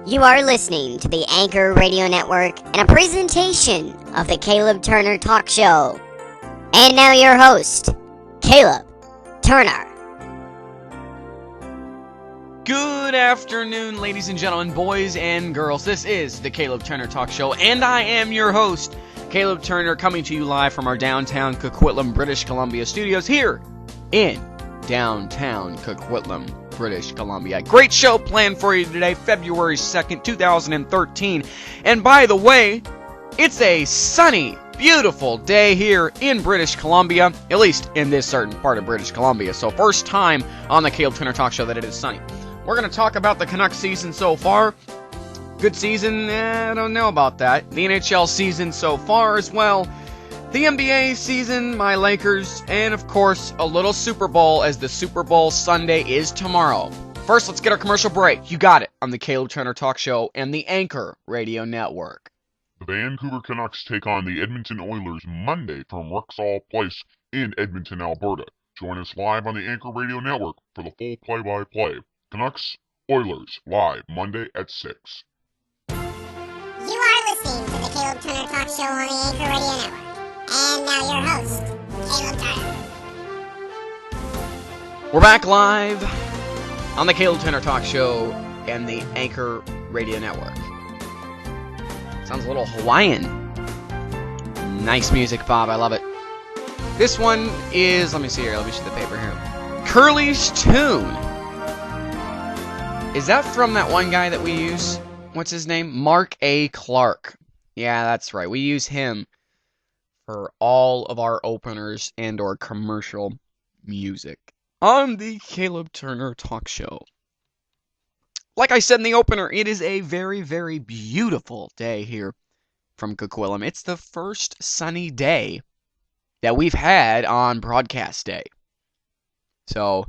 You are listening to the Anchor Radio Network and a presentation of the Caleb Turner Talk Show. And now your host, Caleb Turner. Good afternoon, ladies and gentlemen, boys and girls. This is the Caleb Turner Talk Show, and I am your host, Caleb Turner, coming to you live from our downtown Coquitlam, British Columbia studios here in downtown Coquitlam, British Columbia. Great show planned for you today, February 2nd, 2013. And by the way, it's a sunny, beautiful day here in British Columbia, at least in this certain part of British Columbia. So first time on the Caleb Turner Talk Show that it is sunny. We're going to talk about the Canucks season so far. Good season? I don't know about that. The NHL season so far as well. The NBA season, my Lakers, and of course, a little Super Bowl as the Super Bowl Sunday is tomorrow. First, let's get our commercial break. You got it on the Caleb Turner Talk Show and the Anchor Radio Network. The Vancouver Canucks take on the Edmonton Oilers Monday from Rexall Place in Edmonton, Alberta. Join us live on the Anchor Radio Network for the full play-by-play. Canucks, Oilers, live Monday at 6. You are listening to the Caleb Turner Talk Show on the Anchor Radio Network. And now your host, Caleb Turner. We're back live on the Caleb Turner Talk Show and the Anchor Radio Network. Sounds a little Hawaiian. Nice music, Bob. I love it. This one is, let me see here. Let me see the paper here. Curly's Tune. Is that from that one guy that we use? What's his name? Mark A. Clark. Yeah, that's right. We use him for all of our openers and or commercial music on the Caleb Turner Talk Show. Like I said in the opener, it is a very, very beautiful day here from Coquitlam. It's the first sunny day that we've had on broadcast day. So,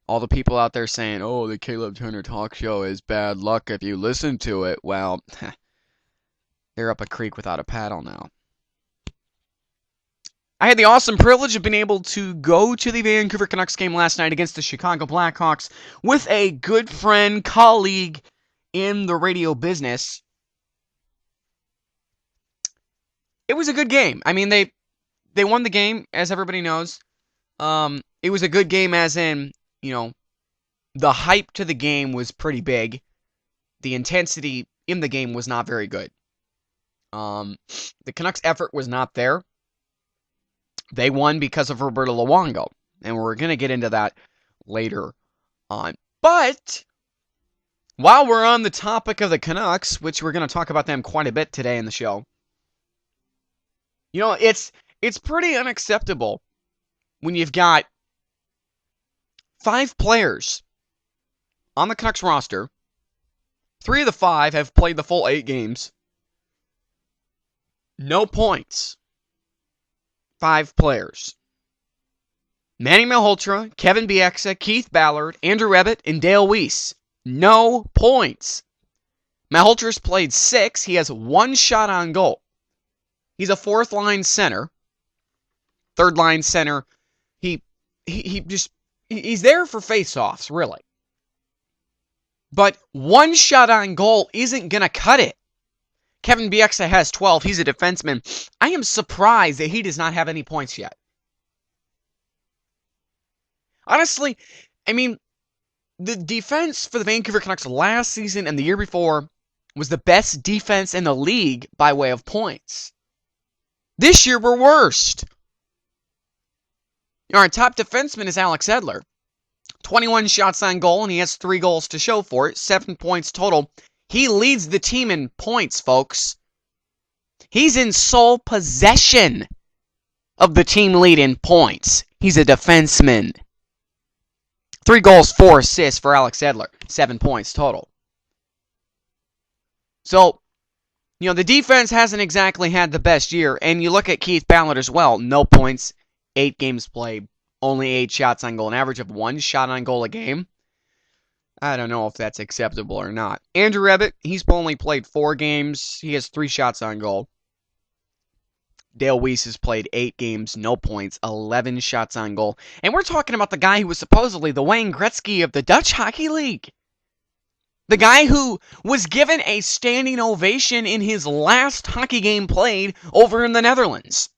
all the people out there saying, oh, the Caleb Turner Talk Show is bad luck if you listen to it, well, they're up a creek without a paddle now. I had the awesome privilege of being able to go to the Vancouver Canucks game last night against the Chicago Blackhawks with a good friend, colleague in the radio business. It was a good game. I mean, they won the game, as everybody knows. It was a good game as in, you know, the hype to the game was pretty big. The intensity in the game was not very good. The Canucks' effort was not there. They won because of Roberto Luongo, and we're going to get into that later on. But while we're on the topic of the Canucks, which we're going to talk about them quite a bit today in the show, you know, it's pretty unacceptable when you've got 5 players on the Canucks roster. 3 of the 5 have played the full 8 games. No points. 5 players. Manny Malhotra, Kevin Bieksa, Keith Ballard, Andrew Ebbett, and Dale Weiss. No points. Malhotra's played 6. He has 1 shot on goal. He's a 4th-line center. 3rd-line center. He's there for face-offs, really. But 1 shot on goal isn't going to cut it. Kevin Bieksa has 12. He's a defenseman. I am surprised that he does not have any points yet. Honestly, I mean, the defense for the Vancouver Canucks last season and the year before was the best defense in the league by way of points. This year, we're worst. Our top defenseman is Alex Edler. 21 shots on goal, and he has 3 goals to show for it. 7 points total. He leads the team in points, folks. He's in sole possession of the team lead in points. He's a defenseman. 3 goals, 4 assists for Alex Edler. 7 points total. So, you know, the defense hasn't exactly had the best year. And you look at Keith Ballard as well. No points, 8 games played, only 8 shots on goal. An average of 1 shot on goal a game. I don't know if that's acceptable or not. Andrew Ebbett, he's only played 4 games. He has 3 shots on goal. Dale Weiss has played 8 games, no points, 11 shots on goal. And we're talking about the guy who was supposedly the Wayne Gretzky of the Dutch Hockey League. The guy who was given a standing ovation in his last hockey game played over in the Netherlands.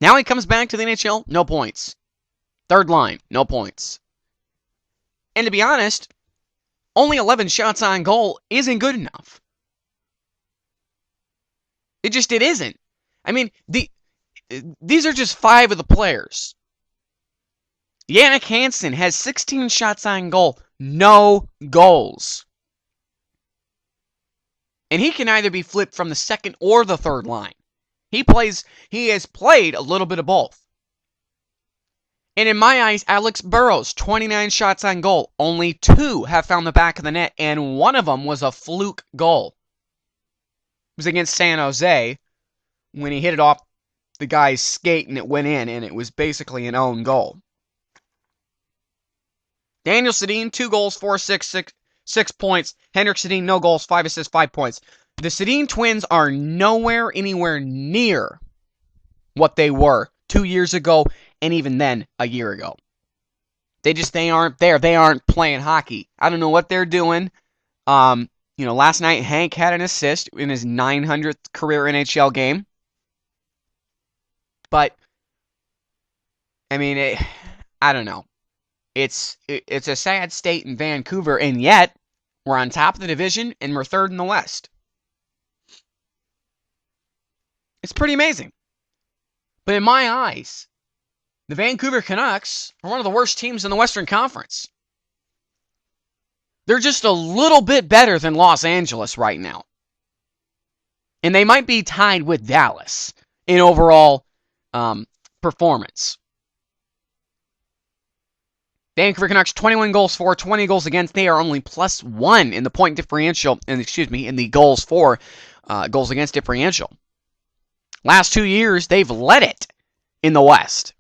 Now he comes back to the NHL, no points. Third line, no points. And to be honest, only 11 shots on goal isn't good enough. It isn't. I mean, these are just 5 of the players. Jannik Hansen has 16 shots on goal, no goals. And he can either be flipped from the second or the third line. He has played a little bit of both. And in my eyes, Alex Burrows, 29 shots on goal. Only 2 have found the back of the net, and one of them was a fluke goal. It was against San Jose when he hit it off the guy's skate and it went in, and it was basically an own goal. Daniel Sedin, 2 goals, 4 assists, 6 points. Henrik Sedin, no goals, 5 assists, 5 points. The Sedin twins are anywhere near what they were 2 years ago, and even then, a year ago. They aren't there. They aren't playing hockey. I don't know what they're doing. Last night, Hank had an assist in his 900th career NHL game. But, I mean, I don't know. It's a sad state in Vancouver, and yet, we're on top of the division, and we're third in the West. It's pretty amazing. But in my eyes, the Vancouver Canucks are one of the worst teams in the Western Conference. They're just a little bit better than Los Angeles right now. And they might be tied with Dallas in overall performance. Vancouver Canucks, 21 goals for, 20 goals against. They are only +1 in the point differential, in the goals for, goals against differential. Last 2 years, they've led it in the West.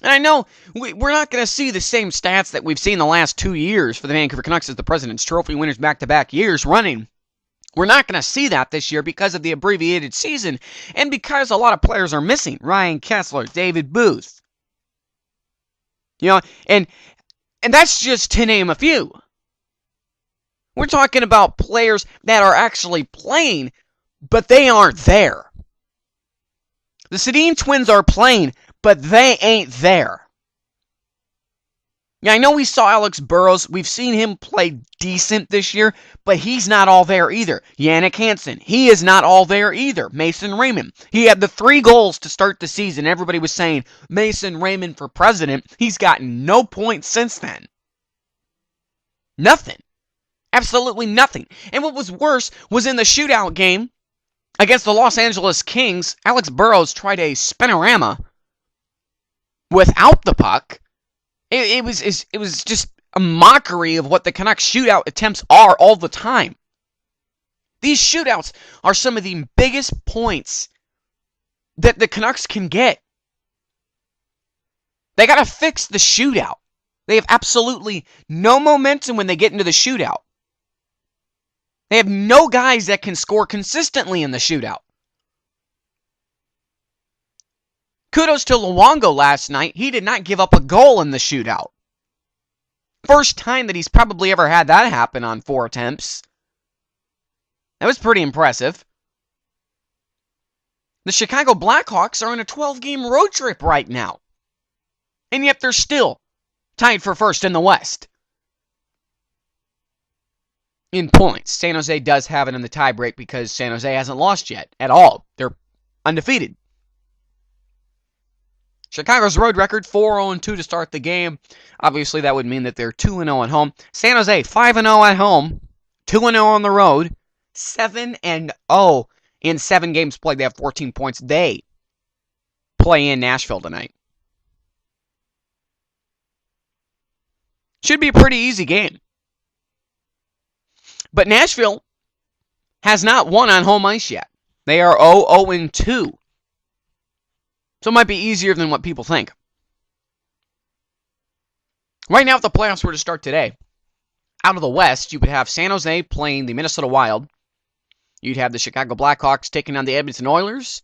And I know we're not going to see the same stats that we've seen the last 2 years for the Vancouver Canucks as the President's Trophy winners back-to-back years running. We're not going to see that this year because of the abbreviated season and because a lot of players are missing. Ryan Kessler, David Booth. And that's just to name a few. We're talking about players that are actually playing, but they aren't there. The Sedin twins are playing, but they ain't there. Yeah, I know we saw Alex Burrows. We've seen him play decent this year, but he's not all there either. Jannik Hansen, he is not all there either. Mason Raymond, he had the 3 goals to start the season. Everybody was saying, Mason Raymond for president. He's gotten no points since then. Nothing. Absolutely nothing. And what was worse was in the shootout game against the Los Angeles Kings, Alex Burrows tried a spinorama without the puck. It was just a mockery of what the Canucks shootout attempts are all the time. These shootouts are some of the biggest points that the Canucks can get. They got to fix the shootout. They have absolutely no momentum when they get into the shootout. They have no guys that can score consistently in the shootout. Kudos to Luongo last night. He did not give up a goal in the shootout. First time that he's probably ever had that happen on 4 attempts. That was pretty impressive. The Chicago Blackhawks are on a 12-game road trip right now. And yet they're still tied for first in the West. In points, San Jose does have it in the tiebreak because San Jose hasn't lost yet at all. They're undefeated. Chicago's road record, 4-0-2 to start the game. Obviously, that would mean that they're 2-0 at home. San Jose, 5-0 at home, 2-0 on the road, 7-0 in 7 games played. They have 14 points. They play in Nashville tonight. Should be a pretty easy game. But Nashville has not won on home ice yet. They are 0-2. So it might be easier than what people think. Right now, if the playoffs were to start today, out of the West, you would have San Jose playing the Minnesota Wild. You'd have the Chicago Blackhawks taking on the Edmonton Oilers.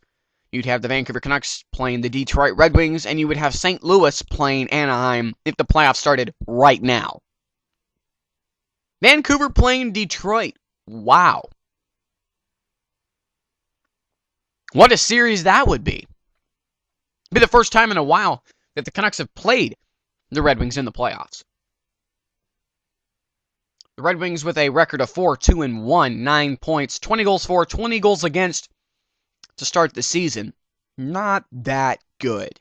You'd have the Vancouver Canucks playing the Detroit Red Wings. And you would have St. Louis playing Anaheim if the playoffs started right now. Vancouver playing Detroit. Wow. What a series that would be. It'd be the first time in a while that the Canucks have played the Red Wings in the playoffs. The Red Wings with a record of 4-2-1, 9 points, 20 goals for, 20 goals against to start the season. Not that good.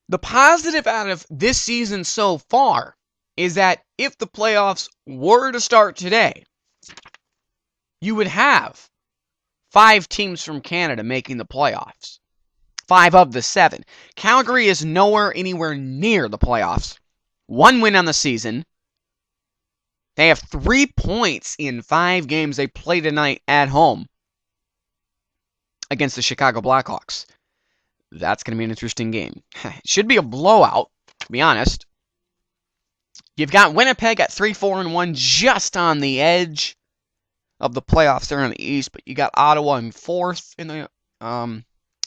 The positive out of this season so far is that if the playoffs were to start today, you would have 5 teams from Canada making the playoffs. 5 of the 7. Calgary is anywhere near the playoffs. 1 win on the season. They have 3 points in 5 games they play tonight at home against the Chicago Blackhawks. That's going to be an interesting game. It should be a blowout, to be honest. You've got Winnipeg at 3-4-1, just on the edge of the playoffs there in the East, but you got Ottawa in 4th in the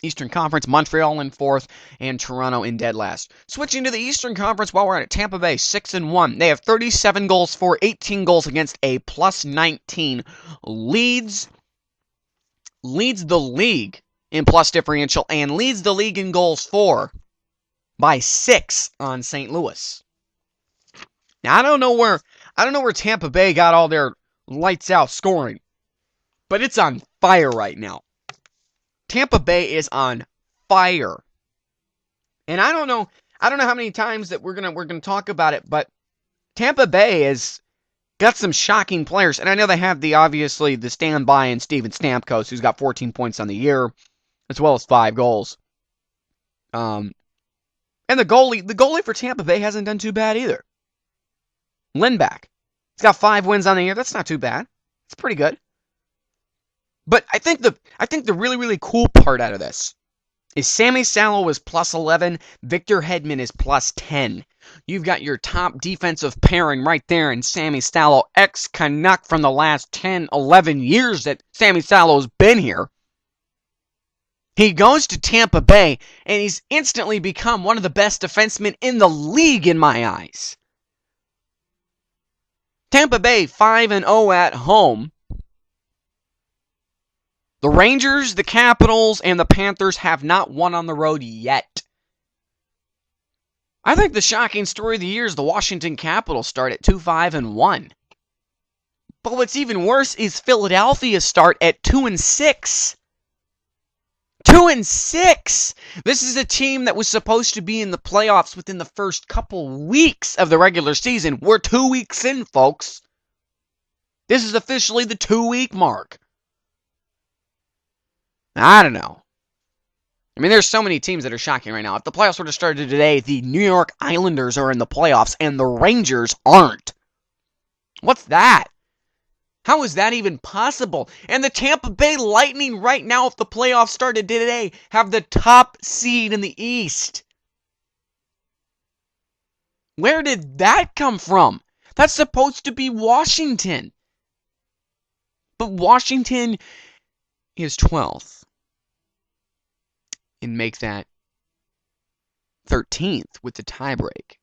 Eastern Conference, Montreal in 4th, and Toronto in dead last. Switching to the Eastern Conference, while we're at it, Tampa Bay 6-1. They have 37 goals for, 18 goals against, a +19. Leads the league in plus differential and leads the league in goals for by 6 on St. Louis. Now I don't know where Tampa Bay got all their lights out scoring, but it's on fire right now. Tampa Bay is on fire. And I don't know how many times that we're gonna talk about it, but Tampa Bay has got some shocking players. And I know they have obviously the standby in Steven Stamkos, who's got 14 points on the year, as well as 5 goals. And the goalie for Tampa Bay hasn't done too bad either. Lindback. He's got 5 wins on the year. That's not too bad. It's pretty good. But I think the really, really cool part out of this is Sammy Salo is +11, Victor Hedman is +10. You've got your top defensive pairing right there in Sammy Salo, ex-Canuck from the last 10, 11 years that Sammy Salo's been here. He goes to Tampa Bay, and he's instantly become one of the best defensemen in the league in my eyes. Tampa Bay 5-0 at home. The Rangers, the Capitals, and the Panthers have not won on the road yet. I think the shocking story of the year is the Washington Capitals start at 2-5-1. But what's even worse is Philadelphia start at 2-6. 2-6! This is a team that was supposed to be in the playoffs within the first couple weeks of the regular season. We're 2 weeks in, folks. This is officially the 2-week mark. I don't know. I mean, there's so many teams that are shocking right now. If the playoffs were to start today, the New York Islanders are in the playoffs and the Rangers aren't. What's that? How is that even possible? And the Tampa Bay Lightning right now, if the playoffs started today, have the top seed in the East. Where did that come from? That's supposed to be Washington. But Washington is 12th. And make that 13th with the tiebreak.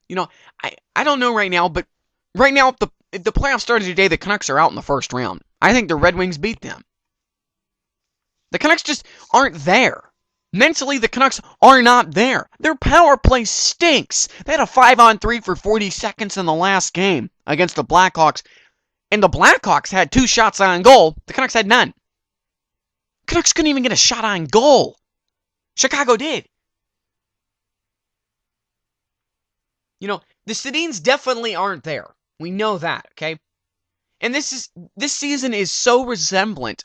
You know, I don't know right now, but right now, if the playoffs started today, the Canucks are out in the first round. I think the Red Wings beat them. The Canucks just aren't there. Mentally, the Canucks are not there. Their power play stinks. They had a 5-on-3 for 40 seconds in the last game against the Blackhawks. And the Blackhawks had 2 shots on goal. The Canucks had none. Canucks couldn't even get a shot on goal. Chicago did. You know, the Sedins definitely aren't there. We know that, okay? And this season is so resemblant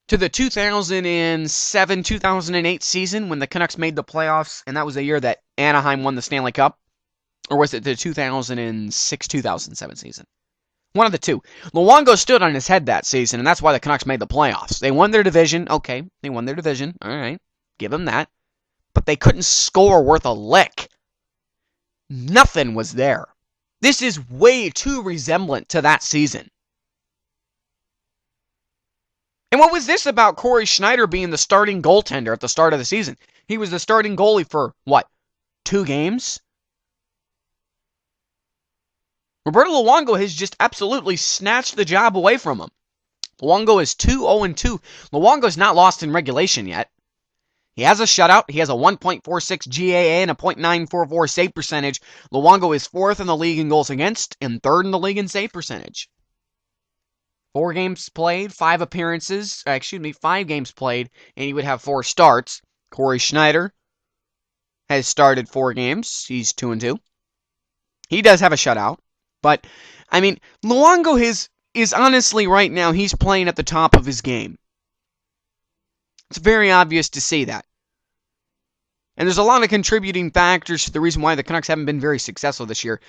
to the 2007-2008 season when the Canucks made the playoffs, and that was the year that Anaheim won the Stanley Cup. Or was it the 2006-2007 season? One of the two. Luongo stood on his head that season, and that's why the Canucks made the playoffs. They won their division. Okay, they won their division. All right, give them that. But they couldn't score worth a lick. Nothing was there. This is way too resemblant to that season. And what was this about Corey Schneider being the starting goaltender at the start of the season? He was the starting goalie for, what, 2 games? Roberto Luongo has just absolutely snatched the job away from him. Luongo is 2-0-2. Luongo's not lost in regulation yet. He has a shutout. He has a 1.46 GAA and a .944 save percentage. Luongo is 4th in the league in goals against and 3rd in the league in save percentage. 4 games played, 5 appearances, 5 games played, and he would have 4 starts. Corey Schneider has started 4 games. He's 2-2. He does have a shutout. But, I mean, Luongo is honestly right now, he's playing at the top of his game. It's very obvious to see that. And there's a lot of contributing factors to the reason why the Canucks haven't been very successful this year.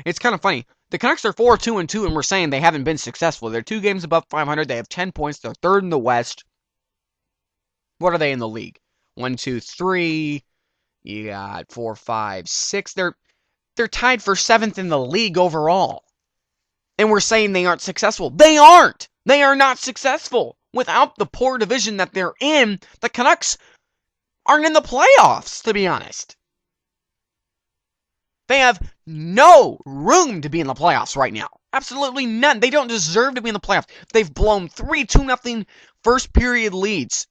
It's kind of funny. The Canucks are 4-2-2, and we're saying they haven't been successful. They're 2 games above 500. They have 10 points. They're 3rd in the West. What are they in the league? 1, 2, 3. You got 4, 5, 6. They're tied for 7th in the league overall. And we're saying they aren't successful. They aren't. They are not successful. Without the poor division that they're in, the Canucks aren't in the playoffs, to be honest. They have no room to be in the playoffs right now. Absolutely none. They don't deserve to be in the playoffs. They've blown 3-2-0 first period leads.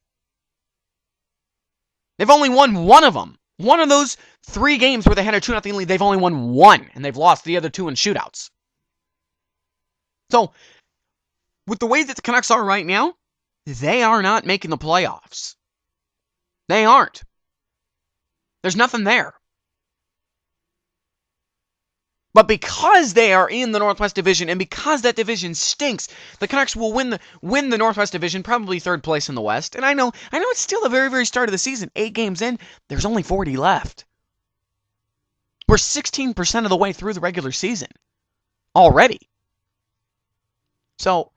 They've only won one of them. One of those 3 games where they had a 2-0 lead, they've only won 1, and they've lost the other 2 in shootouts. So, with the way that the Canucks are right now, they are not making the playoffs. They aren't. There's nothing there. But because they are in the Northwest Division, and because that division stinks, the Canucks will win the Northwest Division, probably 3rd place in the West. And I know it's still the very, very start of the season. 8 games in, there's only 40 left. We're 16% of the way through the regular season already. So,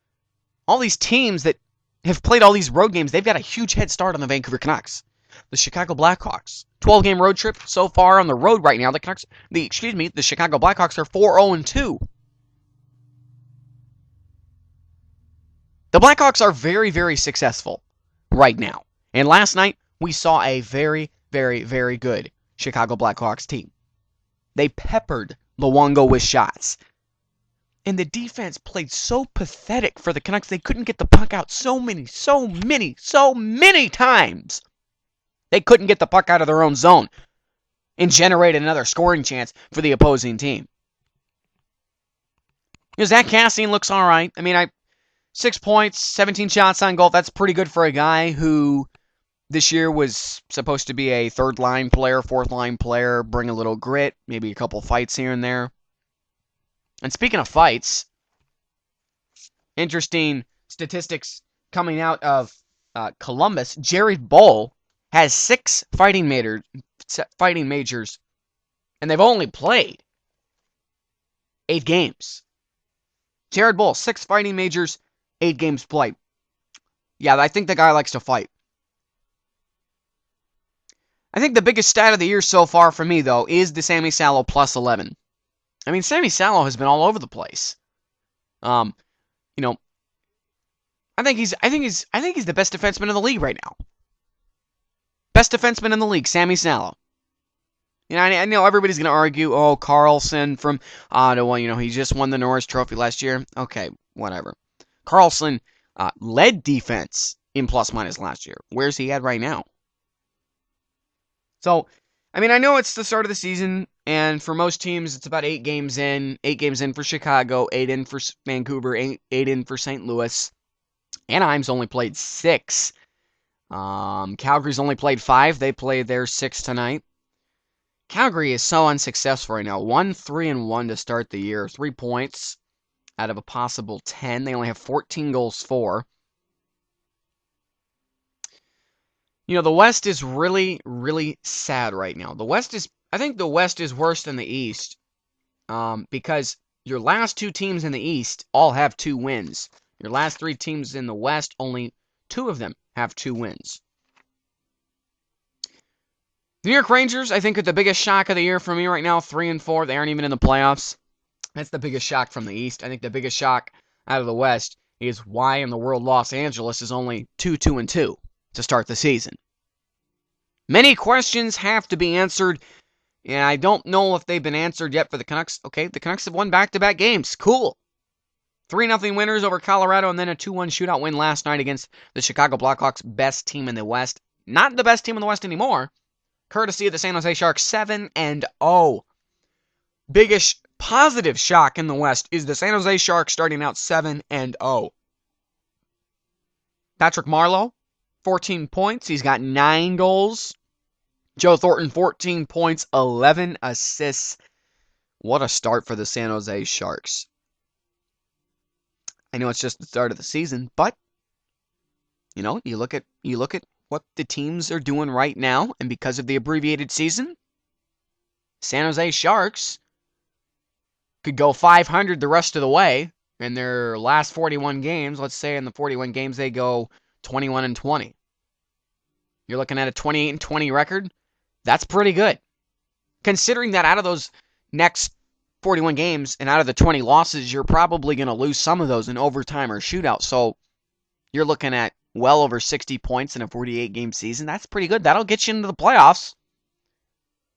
all these teams that have played all these road games, they've got a huge head start on the Vancouver Canucks. The Chicago Blackhawks, 12-game road trip so far on the road right now. The Chicago Blackhawks are 4-0-2. The Blackhawks are very, very successful right now. And last night, we saw a very, very, very good Chicago Blackhawks team. They peppered Luongo with shots. And the defense played so pathetic for the Canucks, they couldn't get the puck out so many times. They couldn't get the puck out of their own zone and generate another scoring chance for the opposing team. Zach Kassian looks all right. I mean, 6 points, 17 shots on goal. That's pretty good for a guy who this year was supposed to be a 3rd-line player, 4th-line player, bring a little grit, maybe a couple fights here and there. And speaking of fights, interesting statistics coming out of Columbus. Jared Boll has 6 fighting majors, and they've only played 8 games. Jared Boll, 6 fighting majors, 8 games played. Yeah, I think the guy likes to fight. I think the biggest stat of the year so far for me, though, is the Sammy Salo plus 11. I mean, Sammy Salo has been all over the place. I think he's the best defenseman in the league right now. Best defenseman in the league, Sammy Salo. I know everybody's going to argue, Carlson from Ottawa, he just won the Norris Trophy last year. Okay, whatever. Carlson led defense in plus-minus last year. Where's he at right now? So, I mean, I know it's the start of the season, and for most teams, it's about 8 games in. 8 games in for Chicago, 8 in for Vancouver, 8 in for St. Louis. Anaheim's only played 6. Calgary's only played 5. They played their 6 tonight. Calgary is so unsuccessful right now. 1-3-1 to start the year. 3 points out of a possible 10. They only have 14 goals for. The West is really, really sad right now. I think the West is worse than the East, because your last 2 teams in the East all have 2 wins. Your last 3 teams in the West, only 2 of them have 2 wins. The New York Rangers, I think, are the biggest shock of the year for me right now. 3-4, they aren't even in the playoffs. That's the biggest shock from the East. I think the biggest shock out of the West is why in the world Los Angeles is only 2-2-2 to start the season. Many questions have to be answered And I don't know if they've been answered yet for the Canucks. Okay, the Canucks have won back-to-back games. Cool. 3-0 winners over Colorado, and then a 2-1 shootout win last night against the Chicago Blackhawks, best team in the West. Not the best team in the West anymore. Courtesy of the San Jose Sharks, 7-0. Biggest positive shock in the West is the San Jose Sharks starting out 7-0. Patrick Marleau, 14 points. He's got 9 goals. Joe Thornton, 14 points, 11 assists. What a start for the San Jose Sharks. I know it's just the start of the season, but you look at what the teams are doing right now, and because of the abbreviated season, San Jose Sharks could go 500 the rest of the way in their last 41 games. Let's say in the 41 games they go 21-20. You're looking at a 28-20 record. That's pretty good. Considering that out of those next 41 games and out of the 20 losses, you're probably going to lose some of those in overtime or shootout. So you're looking at well over 60 points in a 48-game season. That's pretty good. That'll get you into the playoffs.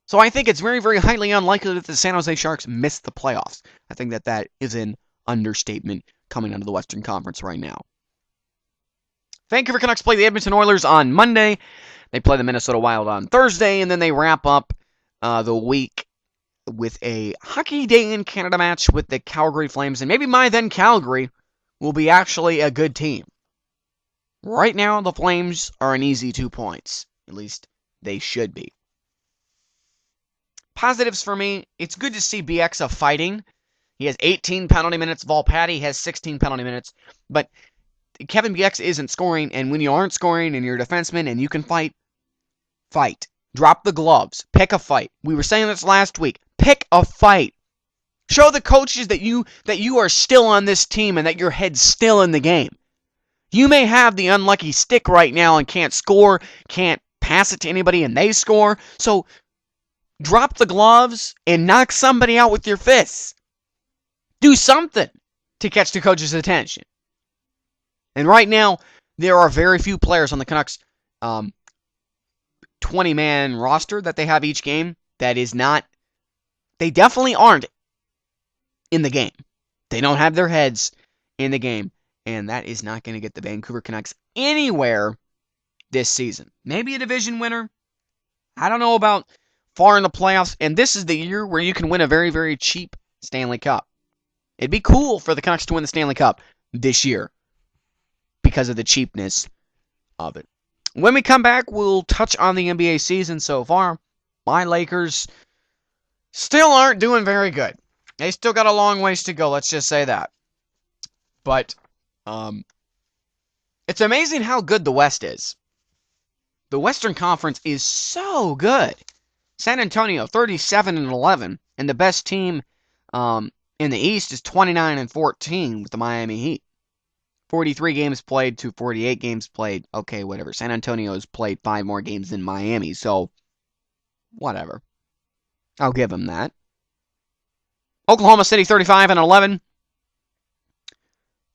So I think it's very, very highly unlikely that the San Jose Sharks miss the playoffs. I think that is an understatement coming out of the Western Conference right now. Vancouver Canucks play the Edmonton Oilers on Monday. They play the Minnesota Wild on Thursday, and then they wrap up the week with a Hockey Day in Canada match with the Calgary Flames. And maybe my then Calgary will be actually a good team. Right now, the Flames are an easy 2 points. At least they should be. Positives for me, it's good to see BX fighting. He has 18 penalty minutes. Volpatti has 16 penalty minutes. But Kevin BX isn't scoring, and when you aren't scoring and you're a defenseman and you can fight, fight. Drop the gloves. Pick a fight. We were saying this last week. Pick a fight. Show the coaches that you are still on this team and that your head's still in the game. You may have the unlucky stick right now and can't score, can't pass it to anybody, and they score. So drop the gloves and knock somebody out with your fists. Do something to catch the coach's attention. And right now, there are very few players on the Canucks 20-man roster that they have each game that is not... They definitely aren't in the game. They don't have their heads in the game. And that is not going to get the Vancouver Canucks anywhere this season. Maybe a division winner. I don't know about far in the playoffs. And this is the year where you can win a very, very cheap Stanley Cup. It'd be cool for the Canucks to win the Stanley Cup this year because of the cheapness of it. When we come back, we'll touch on the NBA season so far. My Lakers still aren't doing very good. They still got a long ways to go, let's just say that. But it's amazing how good the West is. The Western Conference is so good. San Antonio, 37-11, and the best team in the East is 29-14 with the Miami Heat. 43 games played to 48 games played. Okay, whatever. San Antonio's played 5 more games than Miami, so whatever. I'll give them that. Oklahoma City, 35-11.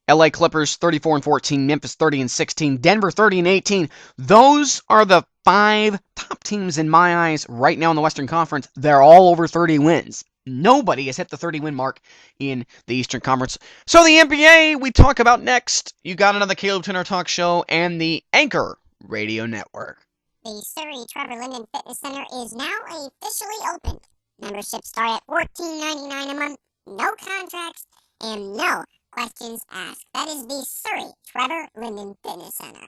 LA Clippers, 34-14. Memphis, 30-16. Denver, 30-18. Those are the 5 top teams in my eyes right now in the Western Conference. They're all over 30 wins. Nobody has hit the 30-win mark in the Eastern Conference. So the NBA, we talk about next. You got another Caleb Turner Talk Show and the Anchor Radio Network. The Surrey Trevor Linden Fitness Center is now officially opened. Memberships start at $14.99 a month, no contracts, and no questions asked. That is the Surrey Trevor Linden Fitness Center.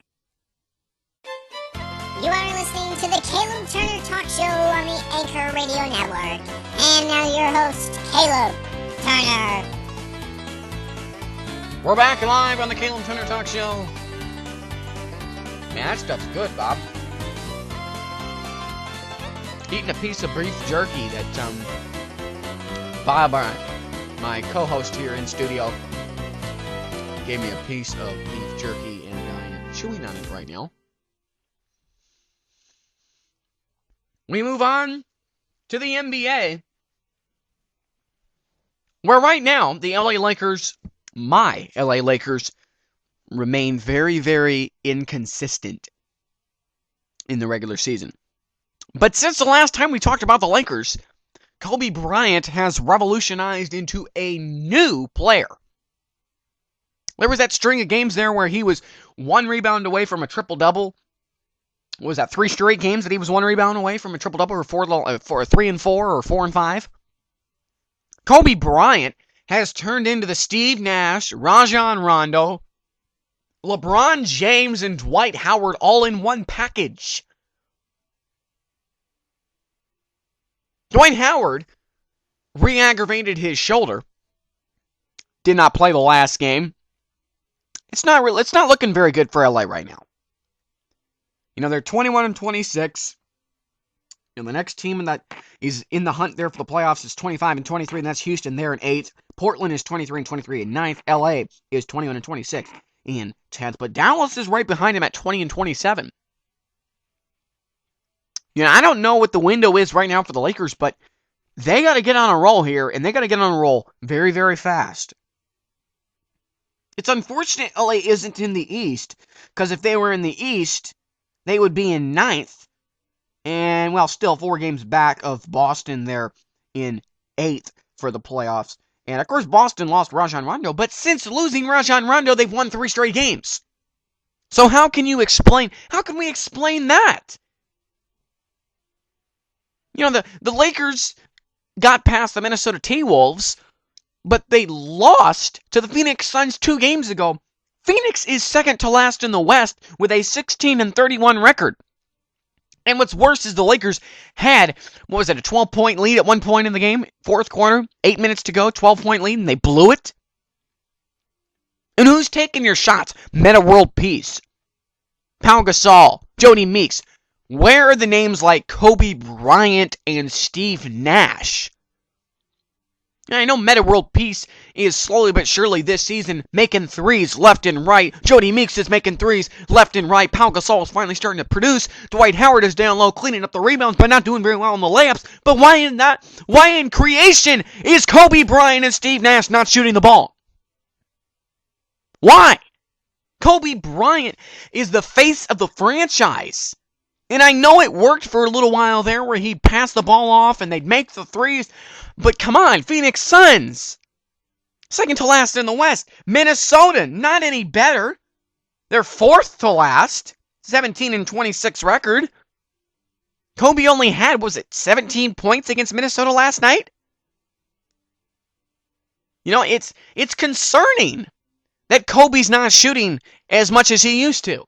You are listening to the Caleb Turner Talk Show on the Anchor Radio Network. And now your host, Caleb Turner. We're back live on the Caleb Turner Talk Show. Man, that stuff's good, Bob. Eating a piece of beef jerky that Bob, my co-host here in studio, gave me a piece of beef jerky, and I am chewing on it right now. We move on to the NBA, where right now the LA Lakers, my LA Lakers, remain very, very inconsistent in the regular season. But since the last time we talked about the Lakers, Kobe Bryant has revolutionized into a new player. There was that string of games there where he was 1 rebound away from a triple-double. What was that, 3 straight games that he was 1 rebound away from a triple-double, or 3 and 4, or 4 and 5? Kobe Bryant has turned into the Steve Nash, Rajon Rondo, LeBron James, and Dwight Howard all in one package. Dwight Howard re-aggravated his shoulder. Did not play the last game. It's not looking very good for LA right now. You know, they're 21-26. And the next team that is in the hunt there for the playoffs is 25-23, and that's Houston. They're in 8th. Portland is 23-23 in 9th. LA is 21-26 in 10th. But Dallas is right behind him at 20-27. You know, I don't know what the window is right now for the Lakers, but they got to get on a roll here, and they got to get on a roll very, very fast. It's unfortunate LA isn't in the East, because if they were in the East, they would be in 9th, and, well, still 4 games back of Boston. They're in 8th for the playoffs. And, of course, Boston lost Rajon Rondo, but since losing Rajon Rondo, they've won 3 straight games. So how can we explain that? You know, the Lakers got past the Minnesota T-Wolves, but they lost to the Phoenix Suns 2 games ago. Phoenix is second to last in the West with a 16-31 record. And what's worse is the Lakers had, a 12-point lead at one point in the game, 4th quarter, 8 minutes to go, 12-point lead, and they blew it. And who's taking your shots? Meta World Peace, Pau Gasol, Jody Meeks. Where are the names like Kobe Bryant and Steve Nash? I know Meta World Peace is slowly but surely this season making threes left and right. Jody Meeks is making threes left and right. Pau Gasol is finally starting to produce. Dwight Howard is down low cleaning up the rebounds but not doing very well on the layups. But why in creation is Kobe Bryant and Steve Nash not shooting the ball? Why? Kobe Bryant is the face of the franchise. And I know it worked for a little while there where he'd pass the ball off and they'd make the threes. But come on, Phoenix Suns. Second to last in the West. Minnesota, not any better. They're 4th to last. 17-26 record. Kobe only had, 17 points against Minnesota last night? You know, it's concerning that Kobe's not shooting as much as he used to.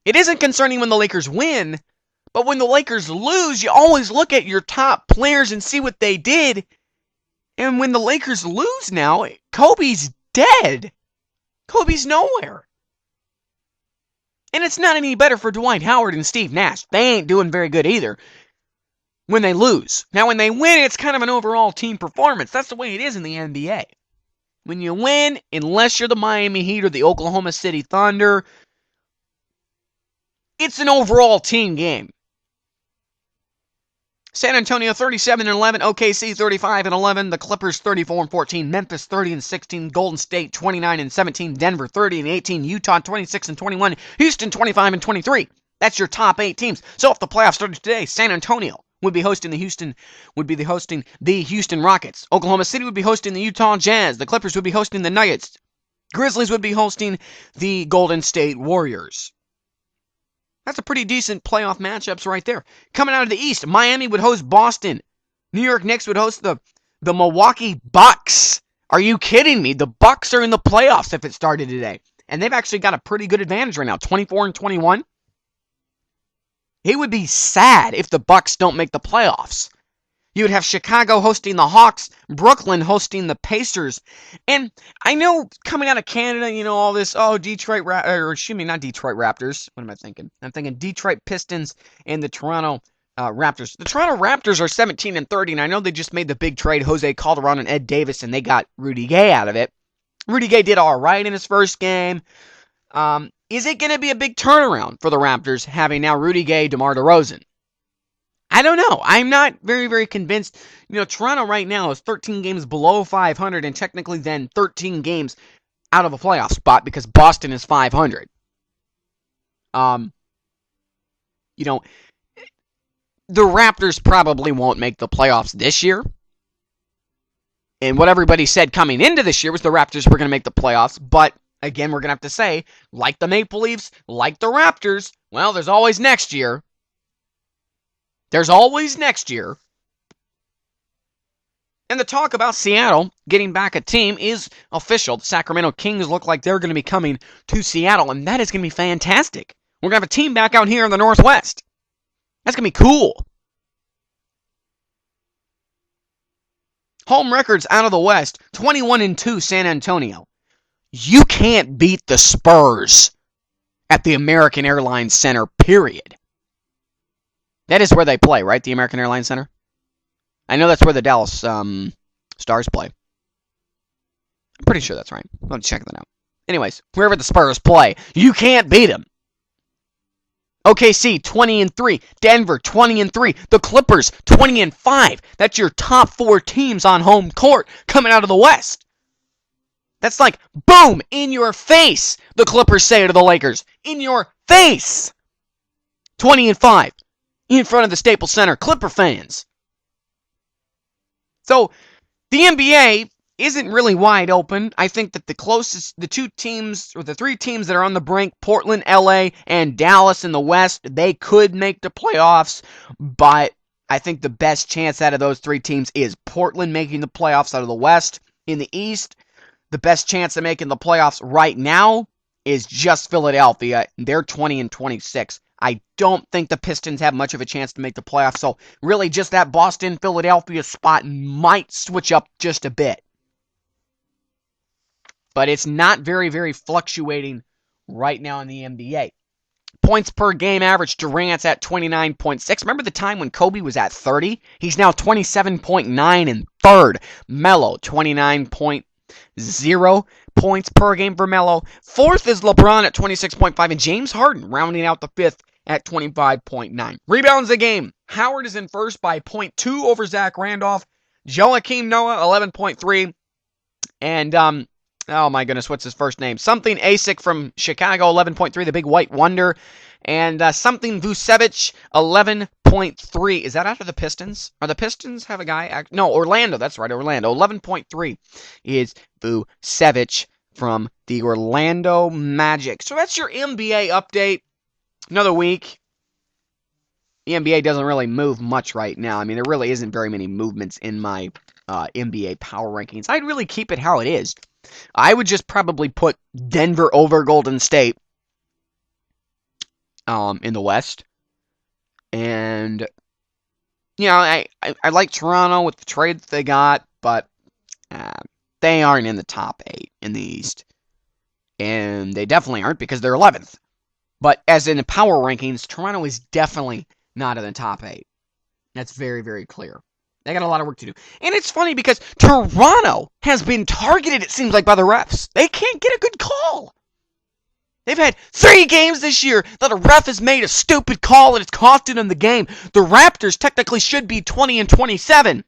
It isn't concerning when the Lakers win, but when the Lakers lose, you always look at your top players and see what they did. And when the Lakers lose now, Kobe's dead. Kobe's nowhere. And it's not any better for Dwight Howard and Steve Nash. They ain't doing very good either when they lose. Now, when they win, it's kind of an overall team performance. That's the way it is in the NBA. When you win, unless you're the Miami Heat or the Oklahoma City Thunder, it's an overall team game. San Antonio 37-11, OKC 35-11, the Clippers 34-14, Memphis 30-16, Golden State 29-17, Denver 30-18, Utah 26-21, Houston 25-23. That's your top 8 teams. So if the playoffs started today, San Antonio would be hosting the Houston Rockets. Oklahoma City would be hosting the Utah Jazz. The Clippers would be hosting the Nuggets. Grizzlies would be hosting the Golden State Warriors. That's a pretty decent playoff matchups right there. Coming out of the East, Miami would host Boston. New York Knicks would host the Milwaukee Bucks. Are you kidding me? The Bucks are in the playoffs if it started today. And they've actually got a pretty good advantage right now, 24-21. It would be sad if the Bucks don't make the playoffs. You would have Chicago hosting the Hawks, Brooklyn hosting the Pacers. And I know coming out of Canada, you know, all this, not Detroit Raptors. What am I thinking? I'm thinking Detroit Pistons and the Toronto Raptors. The Toronto Raptors are 17-30, and I know they just made the big trade, Jose Calderon and Ed Davis, and they got Rudy Gay out of it. Rudy Gay did all right in his first game. Is it going to be a big turnaround for the Raptors having now Rudy Gay, DeMar DeRozan? I don't know. I'm not very, very convinced. You know, Toronto right now is 13 games below 500 and technically then 13 games out of a playoff spot because Boston is 500. You know, the Raptors probably won't make the playoffs this year. And what everybody said coming into this year was the Raptors were going to make the playoffs. But, again, we're going to have to say, like the Maple Leafs, like the Raptors, well, there's always next year. There's always next year. And the talk about Seattle getting back a team is official. The Sacramento Kings look like they're going to be coming to Seattle, and that is going to be fantastic. We're going to have a team back out here in the Northwest. That's going to be cool. Home records out of the West, 21-2 San Antonio. You can't beat the Spurs at the American Airlines Center, period. That is where they play, right? The American Airlines Center? I know that's where the Dallas Stars play. I'm pretty sure that's right. I'll check that out. Anyways, wherever the Spurs play, you can't beat them. OKC 20-3, Denver 20-3, the Clippers 20-5. That's your top 4 teams on home court coming out of the West. That's like, boom, in your face, the Clippers say to the Lakers. In your face. 20-5, in front of the Staples Center, Clipper fans. So, the NBA isn't really wide open. I think that the 2 teams, or the 3 teams that are on the brink, Portland, LA, and Dallas in the West, they could make the playoffs, but I think the best chance out of those 3 teams is Portland making the playoffs out of the West. In the East, the best chance of making the playoffs right now is just Philadelphia. They're 20-26. I don't think the Pistons have much of a chance to make the playoffs, so really just that Boston-Philadelphia spot might switch up just a bit. But it's not very, very fluctuating right now in the NBA. Points per game average, Durant's at 29.6. Remember the time when Kobe was at 30? He's now 27.9 in third. Melo, 29.0 points per game for Melo. Fourth is LeBron at 26.5, and James Harden rounding out the fifth at 25.9. Rebounds a game. Howard is in first by 0.2 over Zach Randolph. Joakim Noah, 11.3. And, oh my goodness, what's his first name? Something Asic from Chicago, 11.3, the big white wonder. And something Vucevic, 11.3. Is that after the Pistons? Are the Pistons have a guy? No, Orlando, that's right, Orlando. 11.3 is Vucevic from the Orlando Magic. So that's your NBA update. Another week. The NBA doesn't really move much right now. I mean, there really isn't very many movements in my NBA power rankings. I'd really keep it how it is. I would just probably put Denver over Golden State in the West. And, you know, I like Toronto with the trade that they got, but they aren't in the top 8 in the East. And they definitely aren't because they're 11th. But as in the power rankings, Toronto is definitely not in the top 8. That's very, very clear. They got a lot of work to do. And it's funny because Toronto has been targeted, it seems like, by the refs. They can't get a good call. They've had 3 games this year that a ref has made a stupid call and it's costing them the game. The Raptors technically should be 20-27.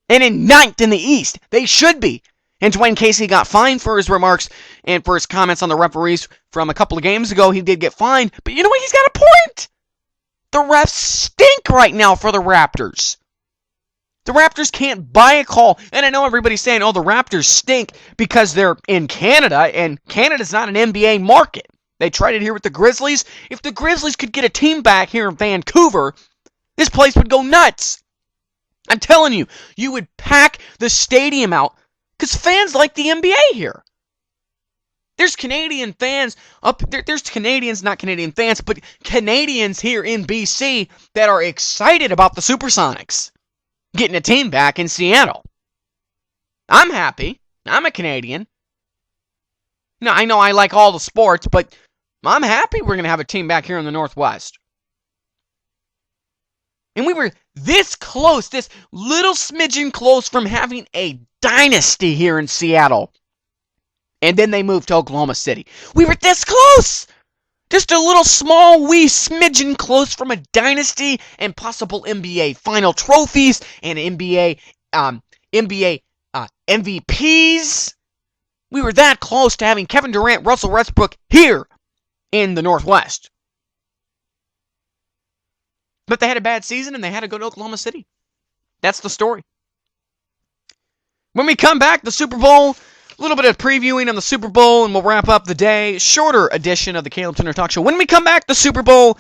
And in 9th in the East. They should be. And Dwayne Casey got fined for his remarks and for his comments on the referees from a couple of games ago. He did get fined. But you know what? He's got a point. The refs stink right now for the Raptors. The Raptors can't buy a call. And I know everybody's saying, oh, the Raptors stink because they're in Canada, and Canada's not an NBA market. They tried it here with the Grizzlies. If the Grizzlies could get a team back here in Vancouver, this place would go nuts. I'm telling you, you would pack the stadium out because fans like the NBA here. There's Canadian fans up there. There's Canadians, not Canadian fans, but Canadians here in BC that are excited about the Supersonics getting a team back in Seattle. I'm happy. I'm a Canadian. Now, I know I like all the sports, but I'm happy we're going to have a team back here in the Northwest. And we were this close, this little smidgen close from having a dynasty here in Seattle. And then they moved to Oklahoma City. We were this close! Just a little small wee smidgen close from a dynasty and possible NBA final trophies and NBA MVPs. We were that close to having Kevin Durant, Russell Westbrook here in the Northwest. But they had a bad season and they had to go to Oklahoma City. That's the story. When we come back, the Super Bowl, a little bit of previewing on the Super Bowl, and we'll wrap up the day. Shorter edition of the Caleb Turner Talk Show. When we come back, the Super Bowl,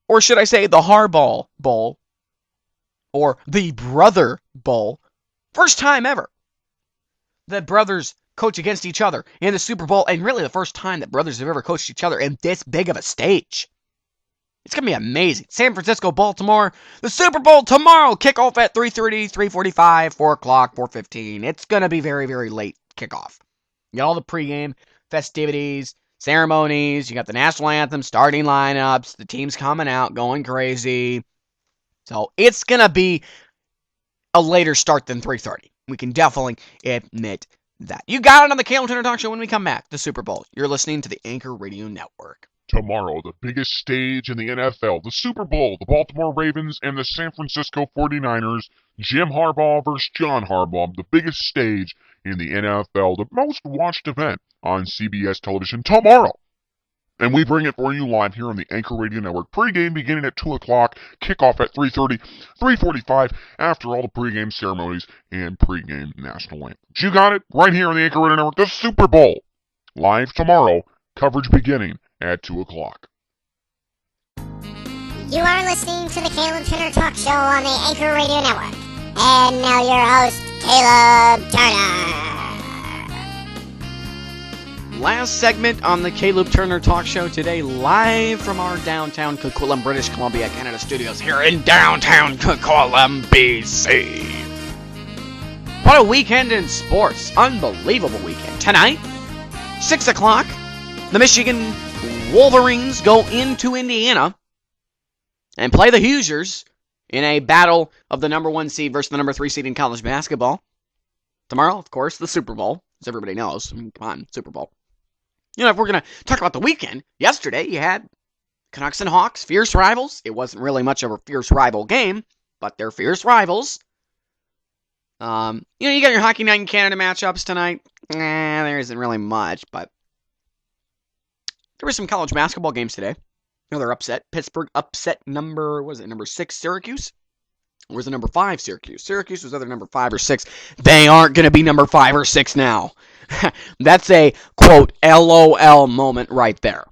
or should I say the Harbaugh Bowl, or the Brother Bowl. First time ever that brothers coach against each other in the Super Bowl, and really the first time that brothers have ever coached each other in this big of a stage. It's going to be amazing. San Francisco, Baltimore, the Super Bowl tomorrow. Kickoff at 3:30, 3:45, 4 o'clock, 4:15. It's going to be very, very late kickoff. You got all the pregame festivities, ceremonies. You got the national anthem, starting lineups, the teams coming out, going crazy. So it's going to be a later start than 3:30. We can definitely admit that. You got it on the Caleb Turner Talk Show when we come back. The Super Bowl. You're listening to the Anchor Radio Network. Tomorrow, the biggest stage in the NFL, the Super Bowl, the Baltimore Ravens and the San Francisco 49ers, Jim Harbaugh versus John Harbaugh, the biggest stage in the NFL, the most watched event on CBS television tomorrow. And we bring it for you live here on the Anchor Radio Network. Pre-game beginning at 2 o'clock, kickoff at 3:30, 3:45, after all the pre-game ceremonies and pre-game national anthems. You got it, right here on the Anchor Radio Network, the Super Bowl. Live tomorrow, coverage beginning at 2 o'clock. You are listening to the Caleb Turner Talk Show on the Anchor Radio Network. And now your host, Caleb Turner. Last segment on the Caleb Turner Talk Show today, live from our downtown Coquitlam, British Columbia, Canada studios here in downtown Coquitlam, BC. What a weekend in sports. Unbelievable weekend. Tonight, 6 o'clock, the Michigan Wolverines go into Indiana and play the Hoosiers in a battle of the number 1 seed versus the number 3 seed in college basketball. Tomorrow, of course, the Super Bowl, as everybody knows. I mean, come on, Super Bowl. You know, if we're going to talk about the weekend, yesterday you had Canucks and Hawks, fierce rivals. It wasn't really much of a fierce rival game, but they're fierce rivals. You got your Hockey Night in Canada matchups tonight. There isn't really much, but there were some college basketball games today. Another upset. Pittsburgh upset number 6 Syracuse? Or was it number 5 Syracuse? Syracuse was either number 5 or 6. They aren't going to be number 5 or 6 now. That's a, quote, LOL moment right there.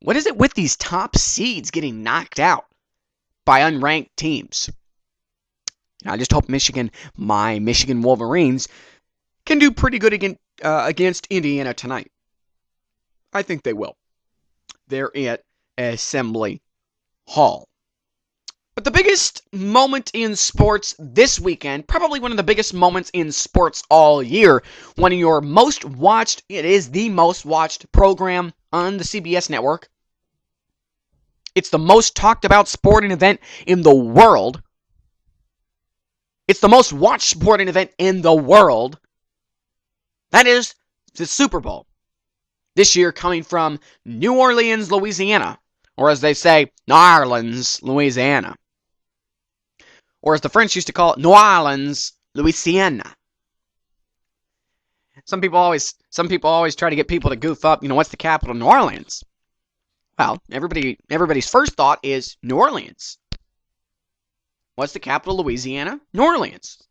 What is it with these top seeds getting knocked out by unranked teams? I just hope my Michigan Wolverines, can do pretty good against Indiana tonight. I think they will. They're at Assembly Hall. But the biggest moment in sports this weekend, probably one of the biggest moments in sports all year, one of your most watched, it is the most watched program on the CBS network. It's the most talked about sporting event in the world. It's the most watched sporting event in the world. That is the Super Bowl. This year coming from New Orleans, Louisiana. Or as they say, New Orleans, Louisiana. Or as the French used to call it, New Orleans, Louisiana. Some people always try to get people to goof up, what's the capital of New Orleans? Well, everybody's first thought is New Orleans. What's the capital of Louisiana? New Orleans.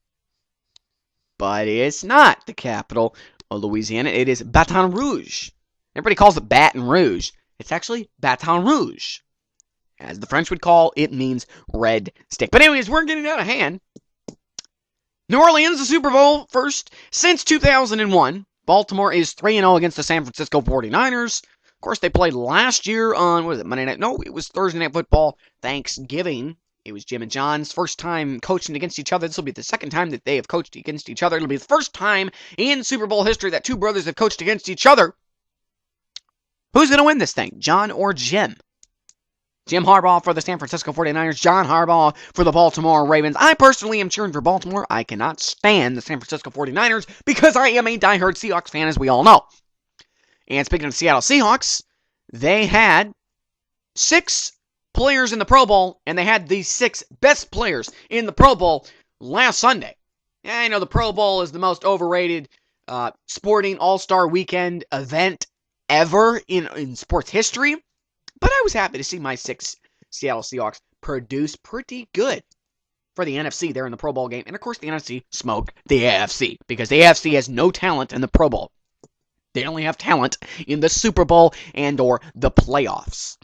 But it's not the capital of Louisiana. It is Baton Rouge. Everybody calls it Baton Rouge. It's actually Baton Rouge. As the French would call, it means red stick. But anyways, we're getting out of hand. New Orleans, the Super Bowl first since 2001. Baltimore is 3-0 against the San Francisco 49ers. Of course, they played last year on, Monday night? No, it was Thursday Night Football, Thanksgiving. It was Jim and John's first time coaching against each other. This will be the second time that they have coached against each other. It'll be the first time in Super Bowl history that two brothers have coached against each other. Who's going to win this thing, John or Jim? Jim Harbaugh for the San Francisco 49ers, John Harbaugh for the Baltimore Ravens. I personally am cheering for Baltimore. I cannot stand the San Francisco 49ers because I am a diehard Seahawks fan, as we all know. And speaking of Seattle Seahawks, they had 6 players in the Pro Bowl, and they had the 6 best players in the Pro Bowl last Sunday. I know the Pro Bowl is the most overrated sporting all-star weekend event ever in sports history. But I was happy to see my 6 Seattle Seahawks produced pretty good for the NFC there in the Pro Bowl game. And, of course, the NFC smoked the AFC because the AFC has no talent in the Pro Bowl. They only have talent in the Super Bowl and or the playoffs.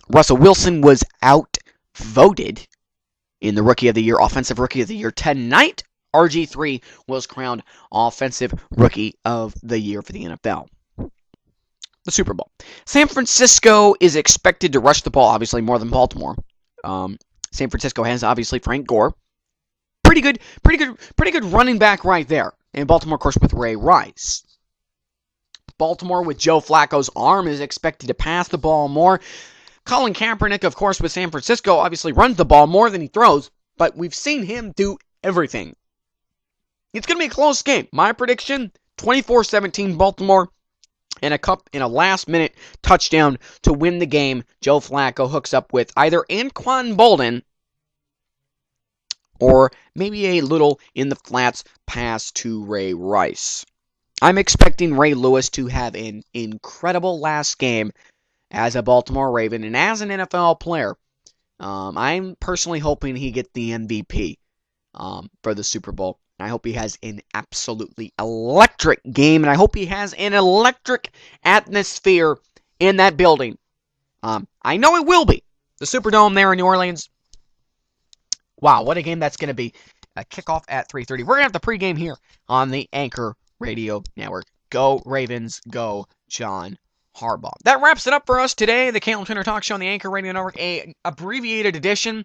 Russell Wilson was outvoted in the Rookie of the Year, Offensive Rookie of the Year tonight. RG3 was crowned Offensive Rookie of the Year for the NFL. The Super Bowl. San Francisco is expected to rush the ball, obviously, more than Baltimore. San Francisco has, obviously, Frank Gore. Pretty good running back right there. And Baltimore, of course, with Ray Rice. Baltimore with Joe Flacco's arm is expected to pass the ball more. Colin Kaepernick, of course, with San Francisco, obviously runs the ball more than he throws, but we've seen him do everything. It's going to be a close game. My prediction, 24-17 Baltimore, and a last-minute touchdown to win the game. Joe Flacco hooks up with either Anquan Boldin or maybe a little in the flats pass to Ray Rice. I'm expecting Ray Lewis to have an incredible last game as a Baltimore Raven and as an NFL player. I'm personally hoping he gets the MVP for the Super Bowl. I hope he has an absolutely electric game, and I hope he has an electric atmosphere in that building. I know it will be. The Superdome there in New Orleans. Wow, what a game that's going to be. A kickoff at 3:30. We're going to have the pregame here on the Anchor Radio Network. Go Ravens, go John Harbaugh. That wraps it up for us today. The Caleb Turner Talk Show on the Anchor Radio Network, a abbreviated edition.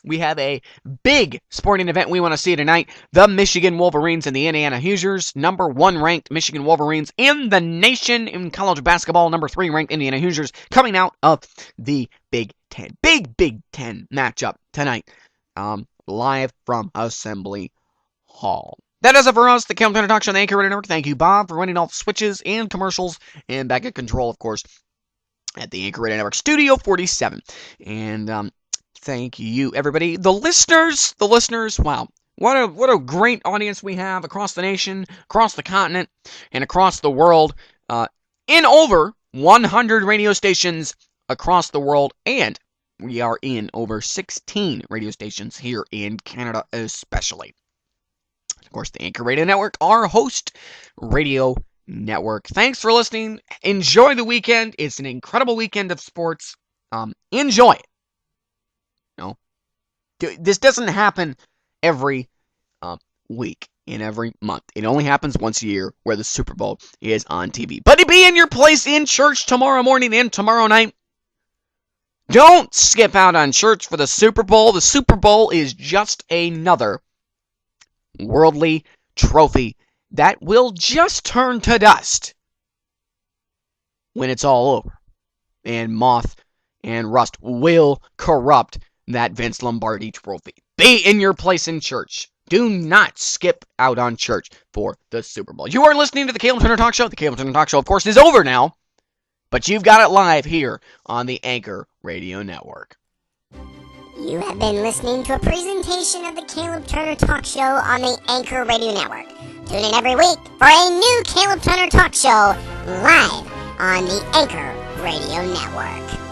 We have a big sporting event we want to see tonight. The Michigan Wolverines and the Indiana Hoosiers. Number 1 ranked Michigan Wolverines in the nation in college basketball. Number 3 ranked Indiana Hoosiers coming out of the Big Ten. Big Ten matchup tonight. Live from Assembly Hall. That does it for us, the Caleb Turner Talk Show on the Anchor Radio Network. Thank you, Bob, for running all the switches and commercials, and back at control, of course, at the Anchor Radio Network Studio 47. And thank you, everybody. The listeners, wow. What a great audience we have across the nation, across the continent, and across the world. In over 100 radio stations across the world, and we are in over 16 radio stations here in Canada especially. Of course, the Anchor Radio Network, our host radio network. Thanks for listening. Enjoy the weekend. It's an incredible weekend of sports. Enjoy it. No, this doesn't happen every week in every month. It only happens once a year where the Super Bowl is on TV. But to be in your place in church tomorrow morning and tomorrow night. Don't skip out on church for the Super Bowl. The Super Bowl is just another worldly trophy that will just turn to dust when it's all over. And moth and rust will corrupt that Vince Lombardi trophy. Be in your place in church. Do not skip out on church for the Super Bowl. You are listening to the Caleb Turner Talk Show. The Caleb Turner Talk Show, of course, is over now. But you've got it live here on the Anchor Radio Network. You have been listening to a presentation of the Caleb Turner Talk Show on the Anchor Radio Network. Tune in every week for a new Caleb Turner Talk Show live on the Anchor Radio Network.